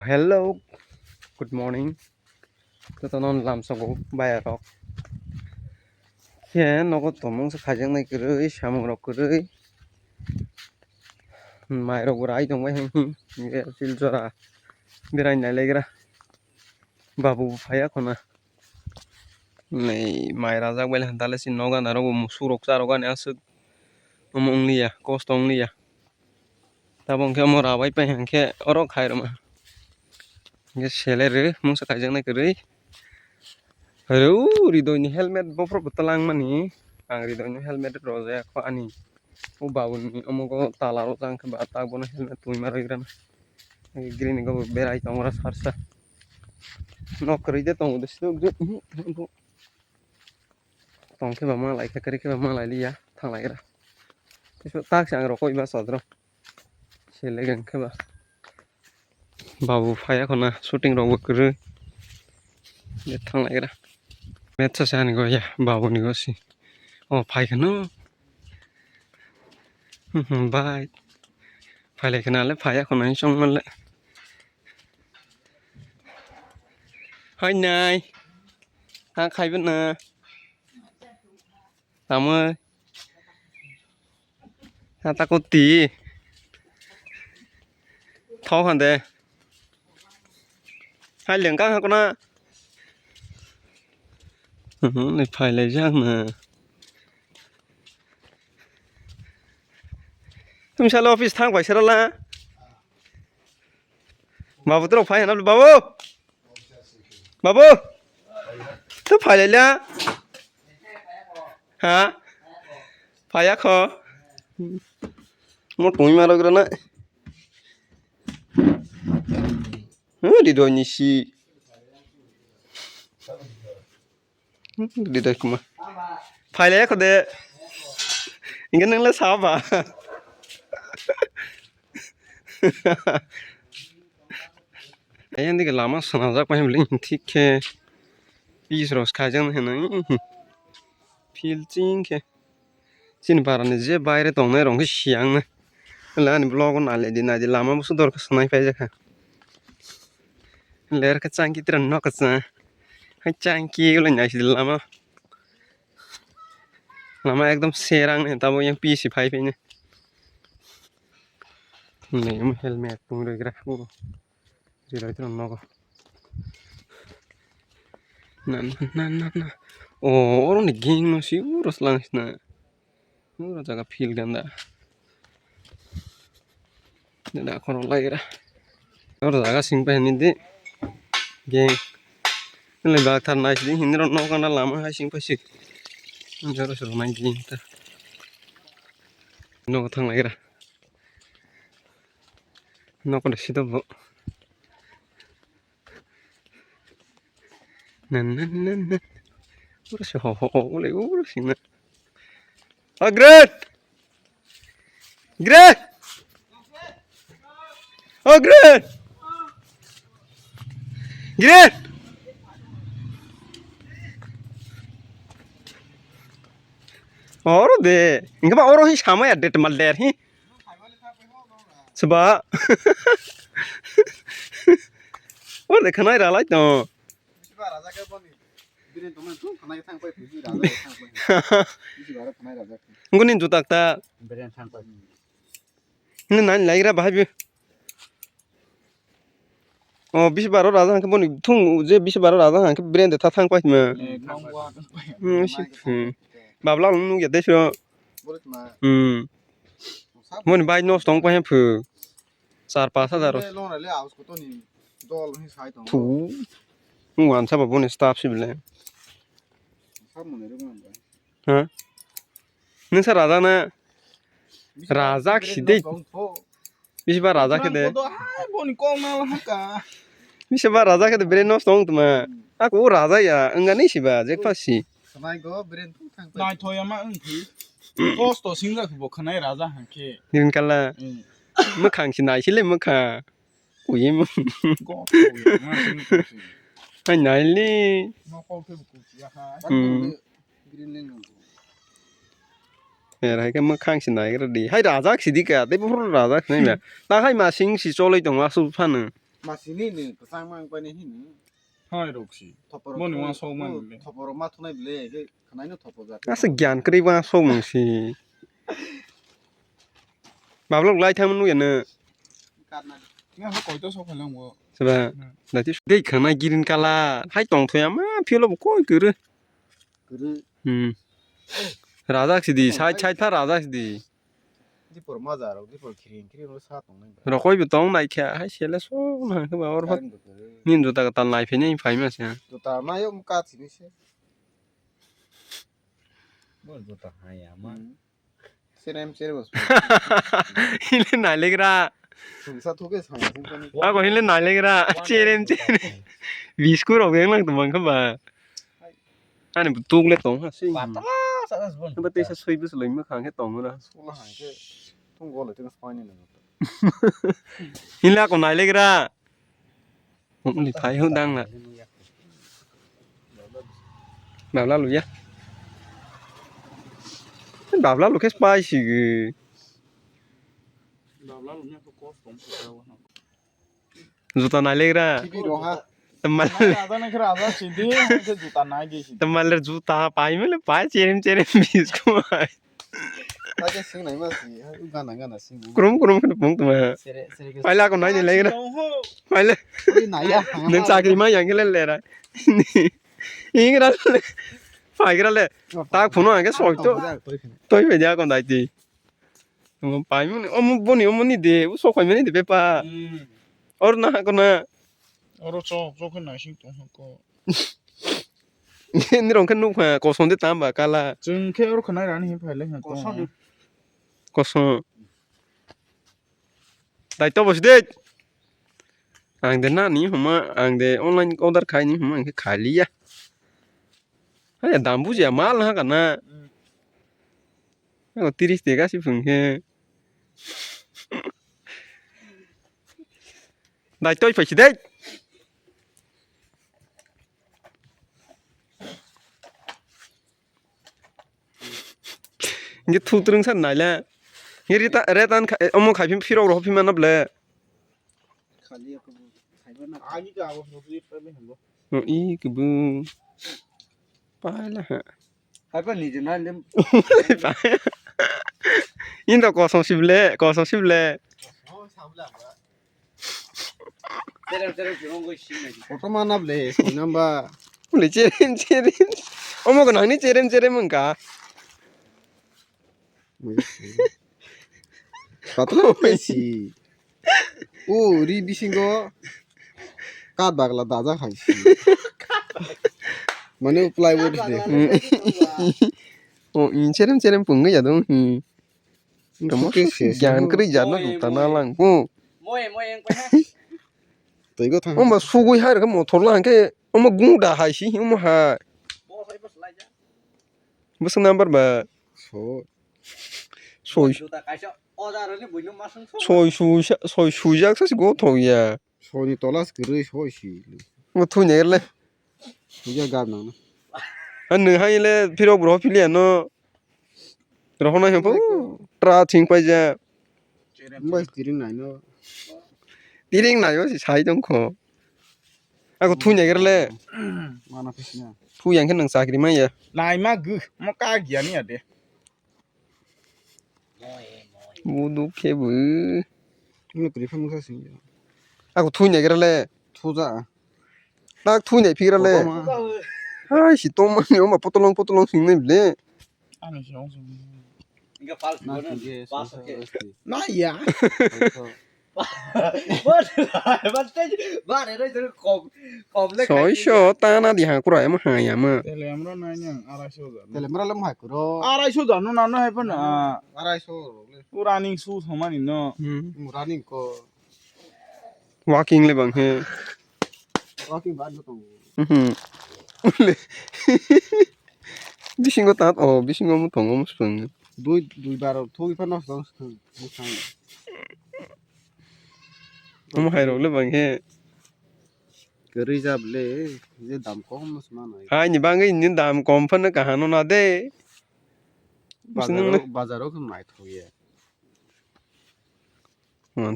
Hello, good morning. Tôi non làm sao cũng bài rồi. Khi nó có tổn mong sẽ khai giang này cứ rơi, sao mà nó cứ rơi. Mai rồi cái trong cái hình như phil cho ra. Biết anh này lấy ra. Babu phải không à? Này mai ra ra quay lại ta lấy xin nó cái nào rồi một số rốc ra rồi cái này sức. Ông ông lia, cost ông lia. Ta bông khi mà ra vậy phải hàng khi ở đó khai rồi mà. Cái xe lấy rồi, mong sẽ khai giang này cứ rơi. Aduh, rido ini helmet bopro betelang mani. Ang rido ini helmet roza ko ani. O bawun ni omo ko talaro tang ke bata bono helmet tui maro iran. Green ko berai tong ras harsa. No kerja tong udah situ gre. Tong ke bama lai ke kari ke bama lai liya thang lai ra. Itu tak sang ro ko iba sodro. Sele gang ke ba. Babu phaya khona shooting ro kru. Ye thang lai ra. Metsa san go ya babu ni go si. Oh phai khano. Bye. Phải lấy cái nào lấy phải còn nói xong mình lại hơi này ha khai bên nè tạm ơi ha ta có tí tháo hẳn đây hai liền các con á này phải lấy ra mà không sao office thang phải sao la babu tôi phải hả babu tôi phải lấy ra hả phải á khó một mũi mà đâu cái này đi đôi nhỉ si đi đôi kuma phải lấy có để cái năng là sao vậy Ayan di lama sanazak pa himling ठीक है 20 रोज खा जान है नहीं फील चिंग के चिन पारा ने जे बाहर तो नहीं रंग सियांग ने लान ब्लॉग ना दे lama मुसु दर का सुनाई पाए जखा लेर का चांग की तरह न का चांग है चांग की उले न्यासी lama एकदम सेरांग ने तब yang पीसी फाई पे ने नहीं हम हेलमेट तुम रे ग्रा वो जे रे तो न को na oh orang ni geng no sih urus langsung na urus jaga feel ganda nada kono lagi ra urus jaga simpan ini deh geng ini lebih tar nice deh ini orang no kana lama hai simpan sih jaro suruh main geng ta no thang lagi ra no ko desi to bo na urus ho oleh urus sih na great great oh great great Oro deh, enggak pak oro sih sama ya deh teman der hi, sebab, oro deh kenai ralai tuh, ngunin juta ta, ini nanya lagi ra bahai bi, oh bisa baru raja angke boni, tung je bisa baru raja angke brand deh tatang kuat mah, sih, babla unu ya deh sih, Moni bayi nos tong kuat pu, sar pasar terus, tuh, nguan siapa boni staff sih beli, hah, ini sih raja na, raja sih deh, bisa baru raja kede, bisa baru raja kede brand nos tong tuh mah, aku raja ya, enggak nih sih bah, jak pasti. Nai thôi mà ứng thử cost to sinh ra cái bộ khăn này ra hàng kia Nhìn cả là mức hàng chỉ này chỉ lên mức hàng quỷ mà anh này đi nó có cái bộ gì ha này cái mức hàng chỉ này cái đi hay ra rác chỉ đi cả đấy bố ra rác này mà ta hay mà sinh chỉ cho lấy đồng lá sụp phan nữa 마시니는 그 상만 관에 힘. 하이 록시 뭐니 와 소만 빌레 터버로 마토네 빌레 그 그나이노 터버자. asa gyan kri wa so mong si bablok lai tham nu yana 까나. 그냥 할 거이도 소칼랑 뭐 saba da ti dei khana girin kala hai tong thoya ma philo bo koi kuru 그르 rajak sidi sai sai tha rajak sidi 디포 마자로 디포 키린으로 사 동네. rokoi bi tong nai kha hai sele so na ka ba or phat nin juta ka tan lai phe nei phai ma sa 또 다마요 무까 지니시. 뭘 좋다 하야마. 세렘 세레버스. hile nai legra 중사 토게 상승 거니. a ko hile nai legra cherem cherem biskur og yang lang tumang ka ba ani bu tuk le tong ha si 빠따 사가스 본. ba te sa soi bus loim ma khang he tong na 솔라 하게 통고를 뜨는 스파이는 거. hila ko nai legra hum li phai hu dang la bảo la lu ya bảo la lu ke spy si ge 나라 루면 또 코스 좀 보자고 juta nai legra TV로 하. tamal 나다는 그래 아다 시디 그 주다 나게 시 tamal le juta pai me le pai cherem cherem biskur 나게 싱 나이마시. 우가나가나 싱. kurum kurum kan pung tuma 세레 세레게. pai la ko nai ni legra pai le 우리 나야. nang chakri ma yang le le ra ingra le phải cái là ta phụ nó cái sỏi tôi về nhà còn đại gì mà phải ông bố ông đi để số khoai mấy đi bé pa ở na con na 어로죠 조금 나신 또 하고 ni rong kan nu ha ko son de tam ba kala 좀 케어로 그날 안에 힘 팔래 하고 ko son đại to bos de ang de na ni huma ang de online order khai ni huma cái khai li ya hay dam bu ja mal ha kana ko 30 de ga si phung he đại tôi phải chỉ đấy 이게 투드릉 산 날래 이리다 레단 어머 가핀 필요로 호피만 없래 칼리야 그 사이버나. 아니가 하고 소리 빼면 뭐 이 그분 빨라 하이버 니즈나 님. 인도 거성 십래 어 사블라. 세레 그런 거 심네. 오토만 합래. 넘바. 우리 제렘 어머 그 나니 제렘인가 빠따 페시. 오 우리 비신 거. 까드 박라 다자 하이시. 마네 플라이우드 데. 이 제렘 본 거야 너 뭐 ज्ञान करी जानो जुता ना लांग को 뭐에 또 이거 타. 엄마 수고 하러 그 모터로 한게 엄마 궁다 하시 엄마 하 뭐 사이버 슬라이드. 무슨 넘버 봐 소. 소이 조다 가셔. 어다르니 뭐는 마슨 소. 소이 수작 사실 고 토야 소니 돌아스 그르 소시. 뭐 투네래 이게 가나. 안느 하이래 필요 없어 필리아노 그러나 형 ट्रा थिंग पाइजा 뭐 스티링 나이노. तिरिङ नायो साइ दंखो आको थु नेगरले 마나 페시냐. थु यांखे नों साख्रि माया 나이마 그뭐 까기야니 야데 무두 케부 이거 그리프 무사시. आको थु नेगरले 투자. 딱 थु ने फिगरले 아이씨 또만이 엄마 포톨롱 싱네 빌레 아니 시영수 이거 발스 거는 바스케. 나야 소이쇼 따나 디하 꾸라야 뭐 하야 뭐 텔레므로 나냥 아라쇼자 텔레브라 럼 하이크로. 아라쇼자 누나나 해보나 아라이소. 우라닝 수 소만이 너 무라닝 거. वाकिङ ले बंखे 와킹 반도 또. ले 비싱고 tat 비싱고 뭐 동고 무슨 দুই বার থই ফানস দস মুসাং. 뭐 하이로 ले बंखे 그리자블레 이제 담 거험스만 아이. 하이 니방게 있는 다음 컴펀은 가하노 나데 바자로 그 많이 토예.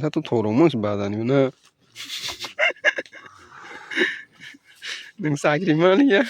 다 또 도로몬스 바다니구나 नों साख्रि मावनाया